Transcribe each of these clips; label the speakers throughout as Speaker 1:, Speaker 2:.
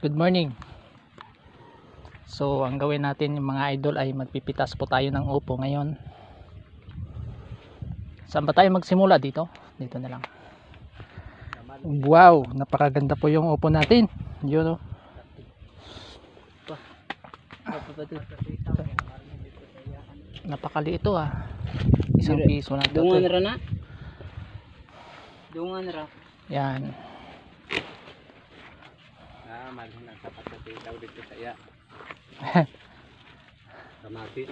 Speaker 1: Good morning. So ang gawin natin yung mga idol ay magpipitas po tayo ng upo ngayon. Saan ba tayo magsimula? Dito na lang. Wow, napakaganda po yung upo natin. Yun, oh. Napakaliit ito, ah. Isang piso na ito.
Speaker 2: Dungan ra na. Dungan ra.
Speaker 1: Yan.
Speaker 2: Malhin ang sapat sa daw dito sa iya. Kamati.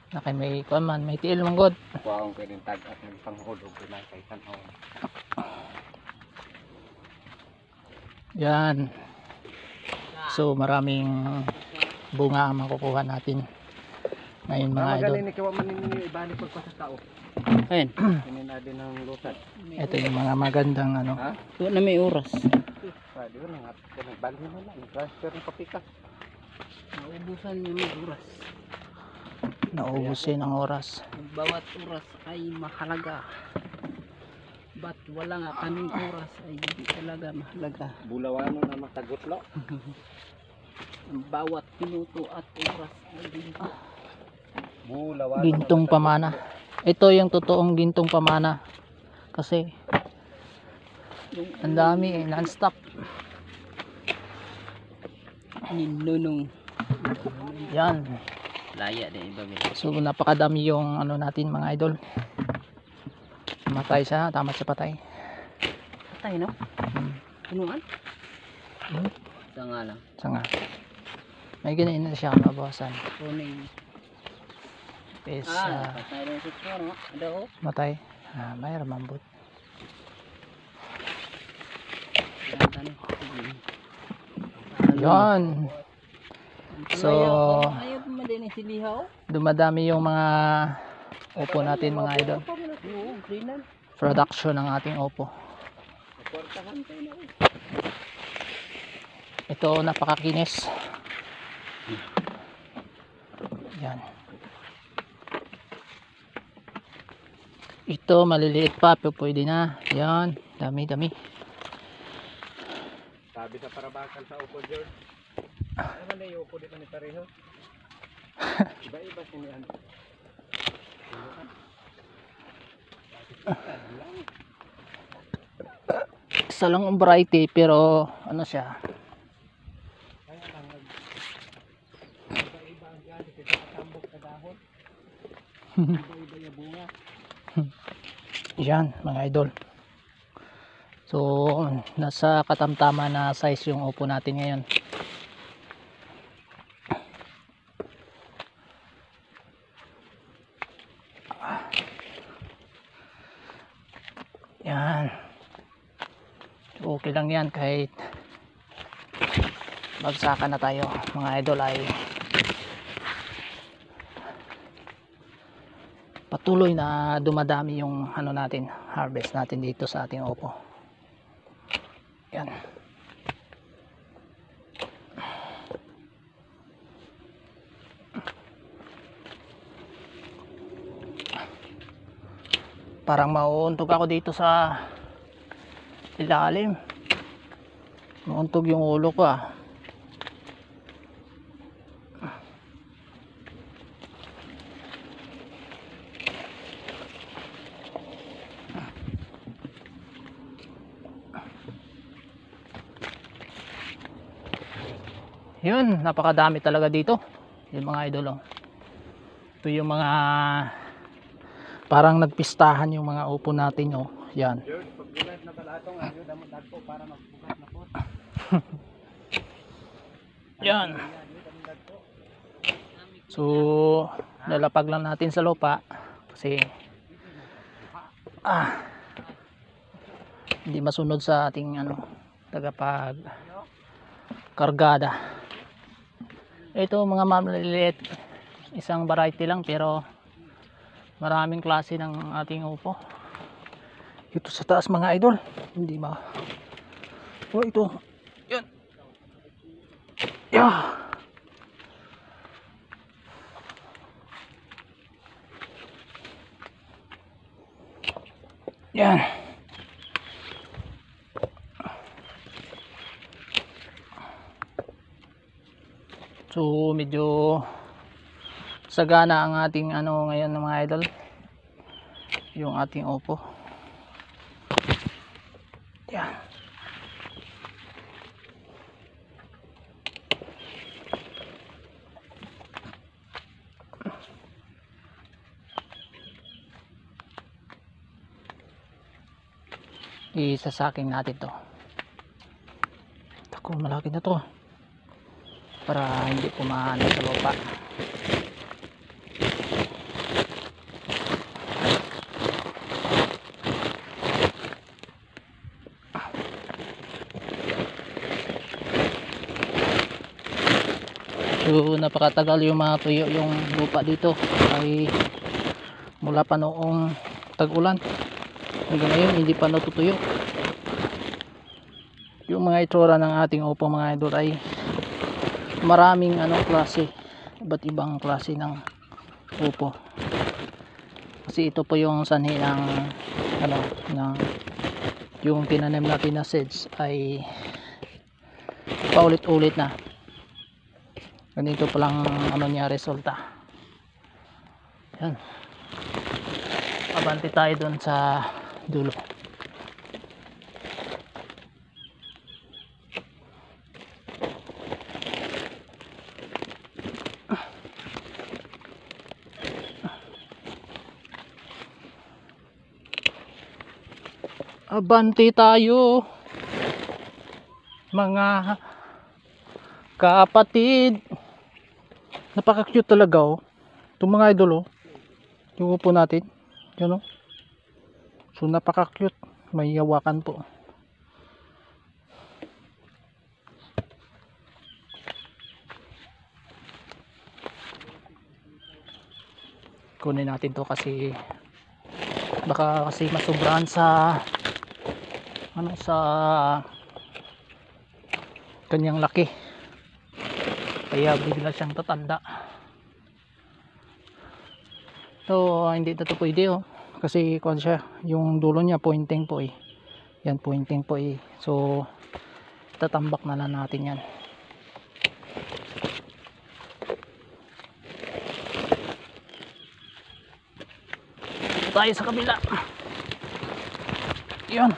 Speaker 1: Nakay may kuan man, may tiil man god.
Speaker 2: Kuwaong pwedeng tag at nagpanghulog na kay tanaw.
Speaker 1: Yan. So maraming bunga ang makukuha natin ngayon mga idol.
Speaker 2: Magaling ni kawa man ninyo ibalik pag sa tao. Ayun. Kinin din ng lusad.
Speaker 1: Ito yung mga magandang ano.
Speaker 2: Ha? Tuwa na may oras. Pwede yun nga. Nagbalhin na lang. Transfer ng kapika. Naubusan yung may oras.
Speaker 1: Naubusin ang oras.
Speaker 2: Bawat oras ay mahalaga. Ba't wala nga kaming oras ay hindi talaga mahalaga. Bulawano na matagot lo. Ang bawat minuto at oras ay ginto. Bulawano.
Speaker 1: Gintong pamana. Ito yung totoong gintong pamana. Kasi ang dami eh, non-stop.
Speaker 2: Ninunong.
Speaker 1: Yan.
Speaker 2: Laya din iba.
Speaker 1: So napakadami yung ano natin mga idol. Matay siya, tama siya patay.
Speaker 2: Patay no? Punuan? Sanga lang.
Speaker 1: Sanga. May ganain na siya mabawasan.
Speaker 2: Puning.
Speaker 1: Is
Speaker 2: Patay rin si Choro. Ada o?
Speaker 1: matay. May ramambot. Yan. So
Speaker 2: Ayaw pa madini si Lihaw.
Speaker 1: dumadami yung mga upo natin mga idol.
Speaker 2: Oo, greenan.
Speaker 1: Production ng ating upo.
Speaker 2: Kwartahan kayo na rin.
Speaker 1: Ito napakakinis. Yan. Ito maliliit pa pero pwede na. Yan, dami-dami.
Speaker 2: Sabi sa parabakan sa upo, George. Naman na yung upo dito ni pareho. Iba-iba sinihan.
Speaker 1: Isa lang ang variety pero ano siya.
Speaker 2: Iba-iba ang gani kasi katambok sa dahon. Iba-iba yung bunga.
Speaker 1: Yan mga idol. So nasa katamtama na size yung upo natin ngayon. Yan. Okay lang yan kahit bagsakan na tayo mga idol ay patuloy na dumadami yung ano natin, harvest natin dito sa ating upo. Yan. Parang mauuntog ako dito sa ilalim. Mauuntog yung ulo ko ah. Yun, napakadami talaga dito. Yung mga idol, oh. Ito yung mga parang nagpistahan yung mga upo natin, oh. Yan.
Speaker 2: George, pagbulat na pala itong ano, damot po para magbukat na po.
Speaker 1: Yan. So, lalapag lang natin sa lupa kasi hindi masunod sa ating ano, tagapag kargada. Ito mga maliliit, isang variety lang pero maraming klase ng ating upo. Ito sa taas mga idol, hindi ma. Oh, ito. Yan. Yeah. Yan. So medyo sagana ang ating ano ngayon mga idol, yung ating upo. Yan. Isasaking natin to. Ako, malaki na to para hindi pumaano sa lupa. So napakatagal yung mga tuyo yung lupa dito, ay mula pa noong tag-ulan hanggang ngayon hindi pa natutuyo. Yung mga itsura ng ating upo mga idol ay maraming klase, iba't ibang klase ng upo, kasi ito po yung sanhi ng ng yung tinanim natin na seeds ay paulit-ulit na. Ganito pa lang niya resulta. Yan, abante tayo dun sa dulo. Abante tayo mga kapatid. Napaka-cute talaga oh. Itong mga idol oh. Yung upo natin. Yan oh. So napaka-cute. May yawakan po. Kunin natin to kasi baka kasi masubrahan sa sa kanyang laki, kaya bigla siyang tatanda. So hindi ito pwede oh, kasi kung siya yung dulo niya pointing po eh. Yan pointing po eh. So tatambak na lang natin yan. Tayo sa kabila. Yan.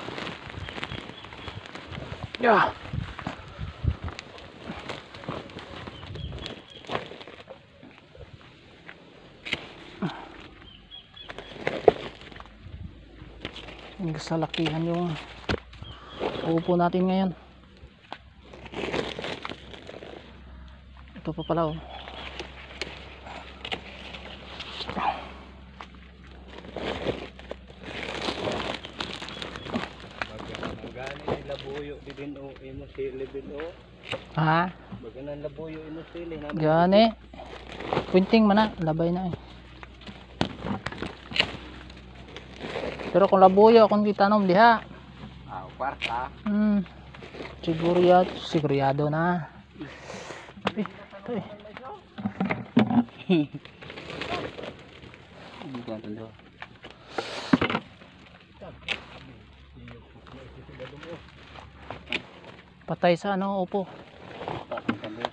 Speaker 1: Yeah. Sa lakihan yung upo natin ngayon. Ito pa pala oh.
Speaker 2: Labuyo din o imo sili din o.
Speaker 1: Ha?
Speaker 2: Baganan labuyo imo sili na.
Speaker 1: Gani. Punting man na, labay na eh. Pero kung labuyo akong gitanom diha.
Speaker 2: Kwarta.
Speaker 1: Sigurado na. Ito eh. Patay sa upo.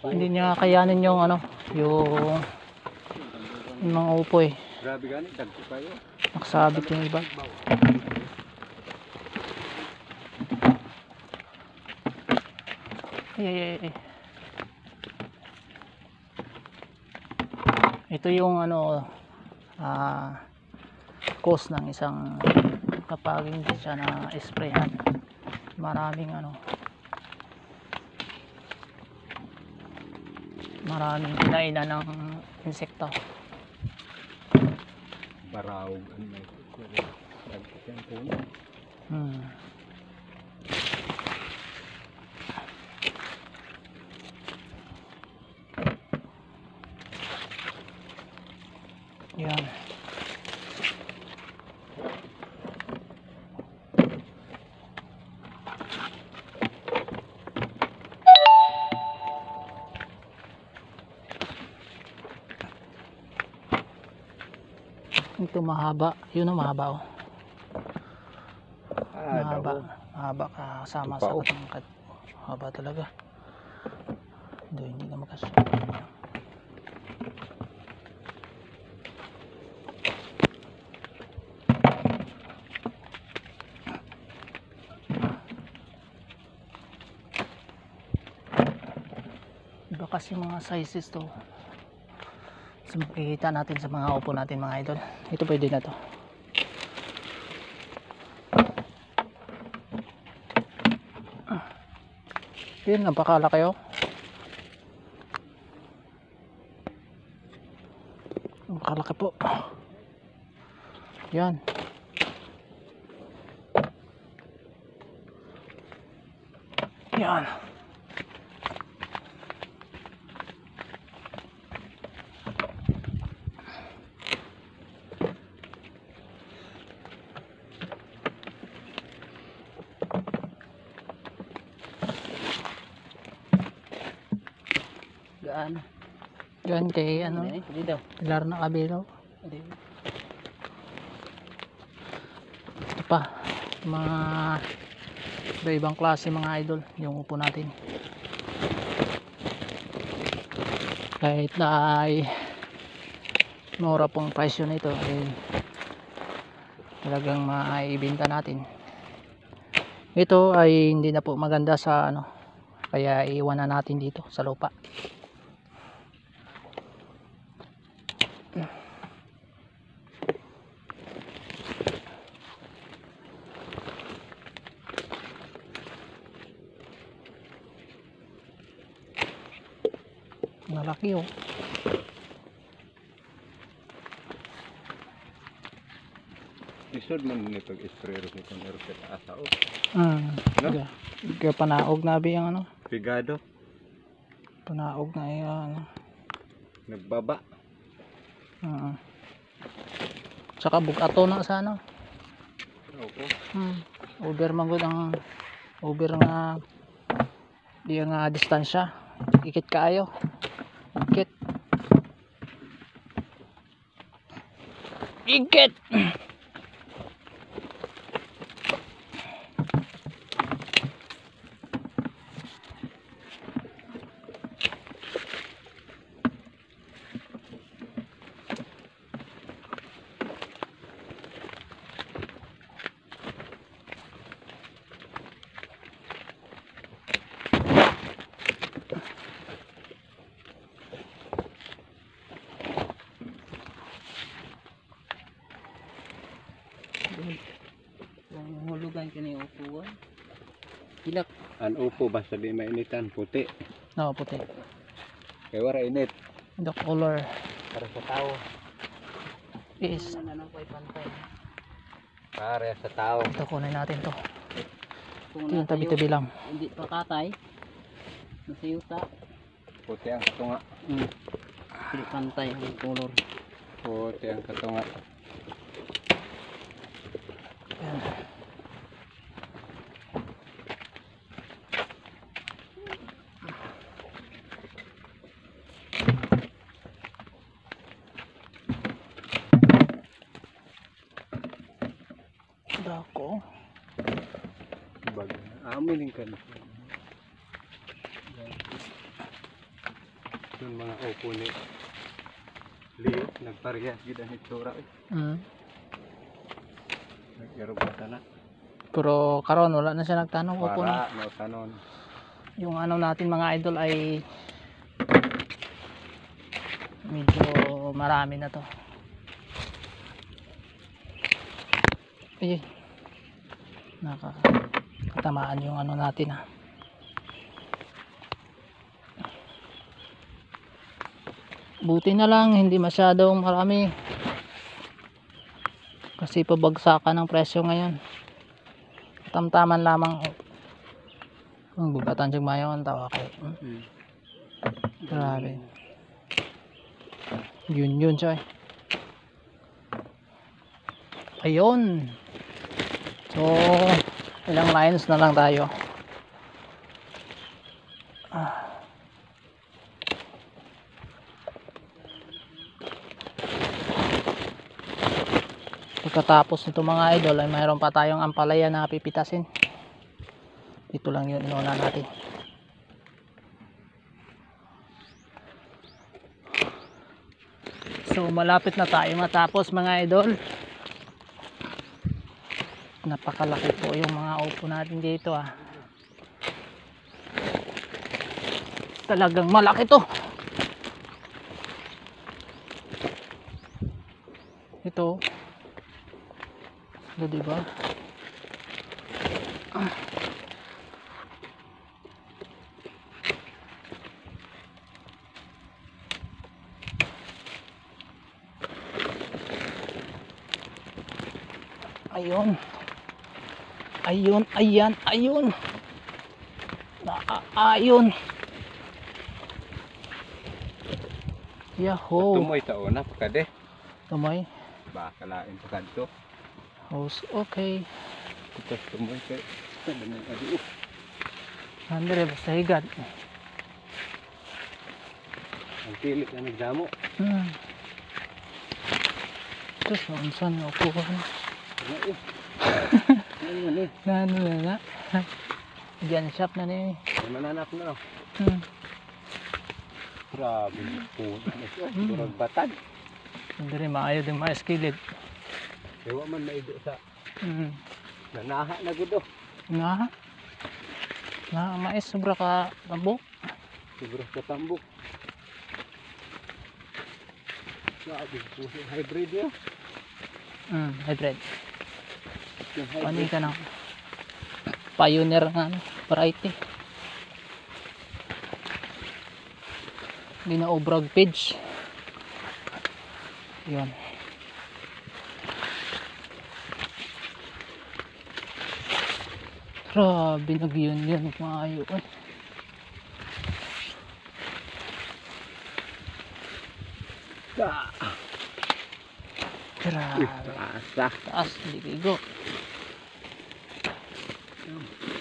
Speaker 1: Hindi niya kayanin yung yung mga upo eh.
Speaker 2: Grabe gani, dagko kayo.
Speaker 1: Nakasabit yung iba. Ay. Ito yung cause ng isang kapag hindi siya na sprayan, maraming maraming kinainan ng insekto.
Speaker 2: Baraog ang may dagko puno.
Speaker 1: Yan. Ito mahaba, yun ang mahaba oh. Mahaba kasama sa katangkad. Mahaba talaga. Hindi na makasya. Iba kasi mga sizes to. So, makikita natin sa mga upo natin mga idol. Ito pwede na to. Yun, napakalaki oh. Napakalaki po. Yan. Yan.
Speaker 2: Gaan.
Speaker 1: Yan kay ano,
Speaker 2: Dito.
Speaker 1: Pilar na Cabello.
Speaker 2: Dito.
Speaker 1: Ito pa, mga iba-ibang klase mga idol, yung upo natin. Kahit na ay mura pong presyo nito, eh, talagang maibenta natin. Ito ay hindi na po maganda sa ano, kaya iwan na natin dito sa lupa. Malaki oh.
Speaker 3: Isod man nito isprero nito ng rocket asa o.
Speaker 1: No? Kaya panaog na bi ang ano,
Speaker 3: Pigado,
Speaker 1: panaog na yan.
Speaker 3: nagbaba.
Speaker 1: Saka bugato na sa ano.
Speaker 3: Opo.
Speaker 1: Over man gud ang over nga di nga distansya. Ikit kaayo. Ikit. Ikit.
Speaker 2: Ang hulugan ka na yung upuan. Hilak.
Speaker 3: Ang upo basta di mainitan, puti.
Speaker 1: No, puti.
Speaker 3: Kaya wala init.
Speaker 1: The color
Speaker 3: Para sa tao.
Speaker 1: is
Speaker 2: Ano na ko'y pantay.
Speaker 3: Para sa tao.
Speaker 1: ito, kunin natin to.
Speaker 2: Kung
Speaker 1: Ito yung
Speaker 2: natayo,
Speaker 1: tabi-tabi lang.
Speaker 2: hindi pa katay. Nasiyuta.
Speaker 3: Puti ang katunga.
Speaker 2: Hindi pantay ang color.
Speaker 3: Puti ang katunga.
Speaker 1: Yan. Dako.
Speaker 3: Bag. Amin ka na. Yung mga upo ni Leo, nagparehas gid ang itsura. Nag-irugata na.
Speaker 1: Pero karon wala na siya nagtanong upo na.
Speaker 3: Para na tanon.
Speaker 1: Yung ano natin mga idol ay medyo marami na to. Eh, nakatamaan yung ano natin ha. Buti na lang hindi masyadong marami kasi pabagsakan ng presyo ngayon. Tamtaman lamang ang bugatan siyang mayo ang tawa kay grabe yun siya eh. Ayun, so ilang lines na lang tayo. Pagkatapos nito mga idol ay mayroon pa tayong ampalaya na pipitasin. Ito lang yun inuna natin. So malapit na tayo matapos mga idol. Napakalaki po yung mga upo natin dito ah. Talagang malaki to. Ito. Ito diba? Ayun. Ayun, ayan, ayun. Ayun. Yahoo.
Speaker 3: Tumoy sa una, pagkade.
Speaker 1: Tumoy.
Speaker 3: Baka lain pagkadto.
Speaker 1: House, okay.
Speaker 3: Ito, tumoy kay. Dami adi.
Speaker 1: Nandere, basta higad.
Speaker 3: Ang pilit na nagdamo.
Speaker 1: Ito, saan nga upuhan.
Speaker 3: Ano ni?
Speaker 1: Nano na na. Diyan shop na ni.
Speaker 3: Mananap na.
Speaker 1: Hmm.
Speaker 3: Grabe po. Durag batad.
Speaker 1: Nandere, maayo din maaskilid.
Speaker 3: Ewa man maido sa
Speaker 1: Hmm.
Speaker 3: nanaha na gudo.
Speaker 1: Nga. Nga, mais sobra ka tambok.
Speaker 3: Siguro sa tambok. Grabe po. Hybrid niya.
Speaker 1: Hybrid.
Speaker 3: Yung
Speaker 1: Ano
Speaker 3: hybrid.
Speaker 1: ka na? Pioneer nga, ano, variety. Hindi na obrag page. Yun. Grabe, nag-yun maayo eh. Grabe.
Speaker 3: Asa.
Speaker 1: Taas, ligigo.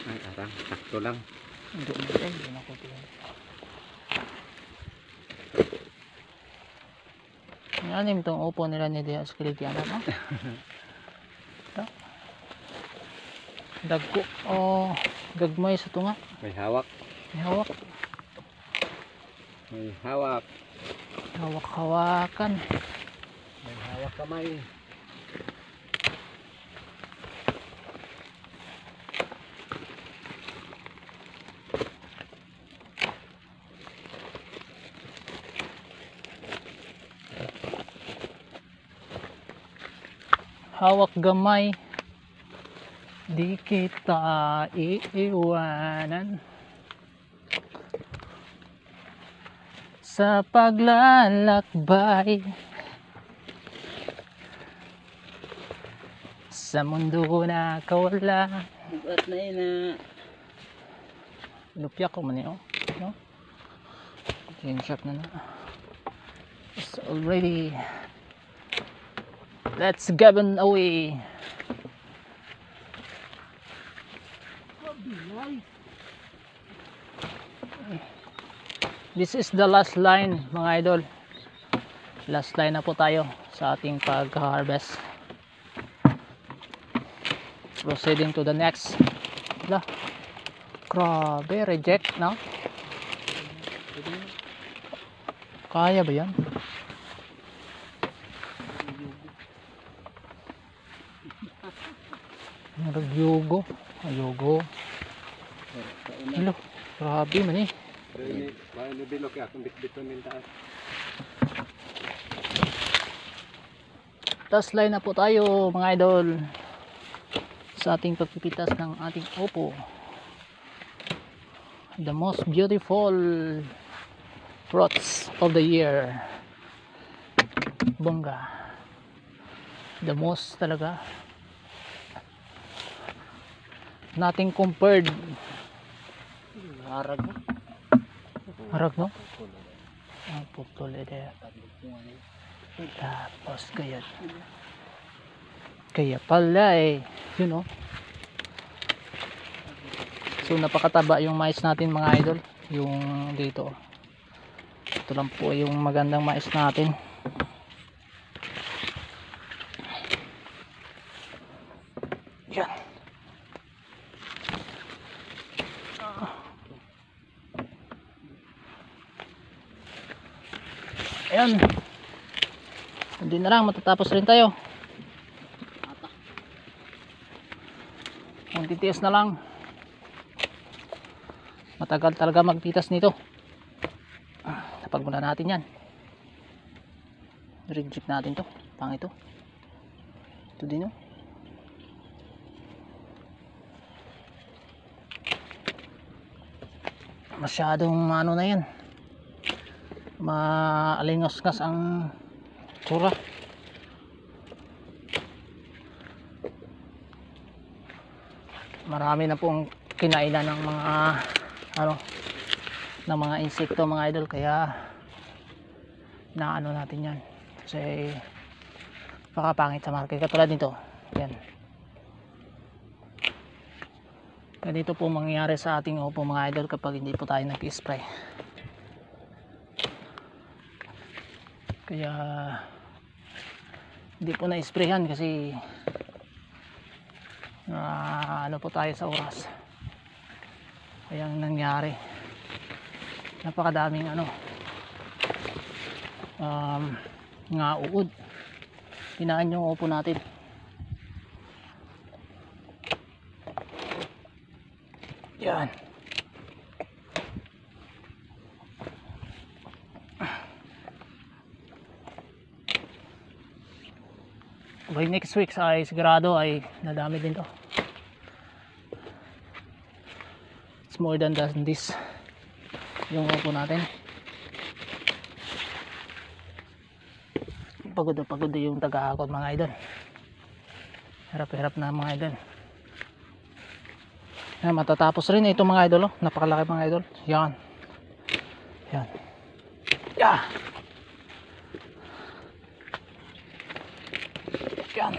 Speaker 3: Ay, arang. Sakto lang.
Speaker 1: Hindi na ito, hindi na ko tingin. Anim itong upo nila ni Diaz Kilikiana, no? Ito. Dagko o gagmay sa tunga.
Speaker 3: May hawak.
Speaker 1: May hawak.
Speaker 3: May hawak.
Speaker 1: Hawak-hawakan.
Speaker 3: May hawak kamay.
Speaker 1: Hawak gamay. Di kita iiwanan. Sa paglalakbay sa mundo na kawala.
Speaker 2: Bugat na yun na.
Speaker 1: Lupya ko man yun, no? Game shop na na. It's already. Let's given away. This is the last line mga idol. Last line na po tayo sa ating pag-harvest. Proceeding to the next. Wala. Grabe, reject na. Kaya ba yan? Nagyugo. Ayugo. Hello. Grabe man eh.
Speaker 3: Bayan ni Bilok ya, kung bitbiton din taas.
Speaker 1: Last line na po tayo mga idol sa ating pagpipitas ng ating upo. The most beautiful fruits of the year. Bongga. The most talaga. Nothing compared.
Speaker 2: Harag na.
Speaker 1: Harag no? Ang putol ide. Tapos kaya. Kaya pala eh. You know. So napakataba yung mais natin mga idol. Yung dito. Ito lang po yung magandang mais natin. Yan. Ayan. Hindi na lang, matatapos rin tayo.
Speaker 2: Ata.
Speaker 1: Kung titiis na lang. Matagal talaga magpitas nito. Napag muna natin yan. Reject natin to. Pang ito. Ito din oh. Masyadong ano na yan. Maalingos-ngas ang tsura. Marami na pong kinainan ng mga ano, ng mga insekto mga idol, kaya naano natin yan kasi pakapangit sa market. Katulad nito yan, ganito po mangyayari sa ating upo mga idol kapag hindi po tayo nag-spray. Kaya hindi po na-sprayhan kasi ano po tayo sa oras. Kaya ang nangyari, napakadaming ano, nga uod, hinaan yung upo natin. Yan. By next week ay sigurado ay nadami din to. It's more than this yung upo natin. Pagod na pagod yung taga-akot mga idol. Hirap-hirap na mga idol. Yan, matatapos rin ito mga idol oh. Napakalaki mga idol. Yan. Yan. Yeah. Yan.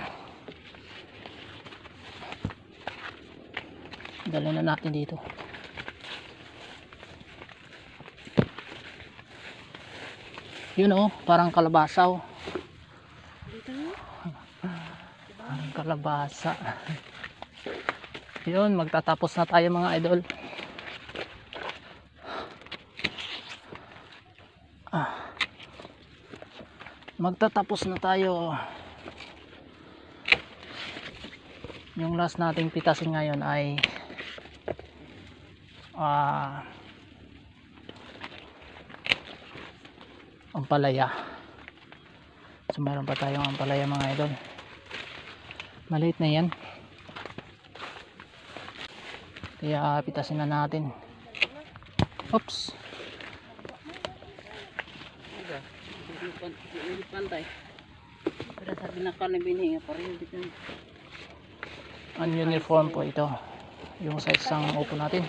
Speaker 1: Dali na natin dito. Yun oh, parang kalabasa oh. Parang kalabasa. Yun, magtatapos na tayo mga idol. Magtatapos na tayo. Yung last nating pitasin ngayon ay ampalaya. So meron pa tayong ampalaya mga idol. Maliit na yan. Kaya pitasin na natin. Oops.
Speaker 2: Hindi pantay. Pero sabi na kalibini nga pareho dito.
Speaker 1: Ununiform po ito. Yung size ng upo natin.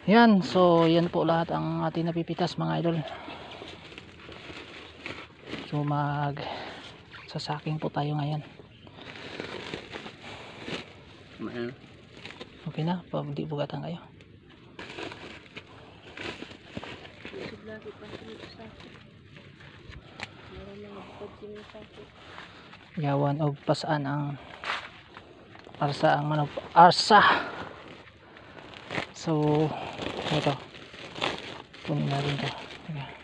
Speaker 1: Yan. So yan po lahat ang ating napipitas mga idol. So sasaking po tayo ngayon. Okay na, di bugatan kayo. Yawan og pasaan ang arsa ang manok arsa. So ito. Kunin natin ito. Okay.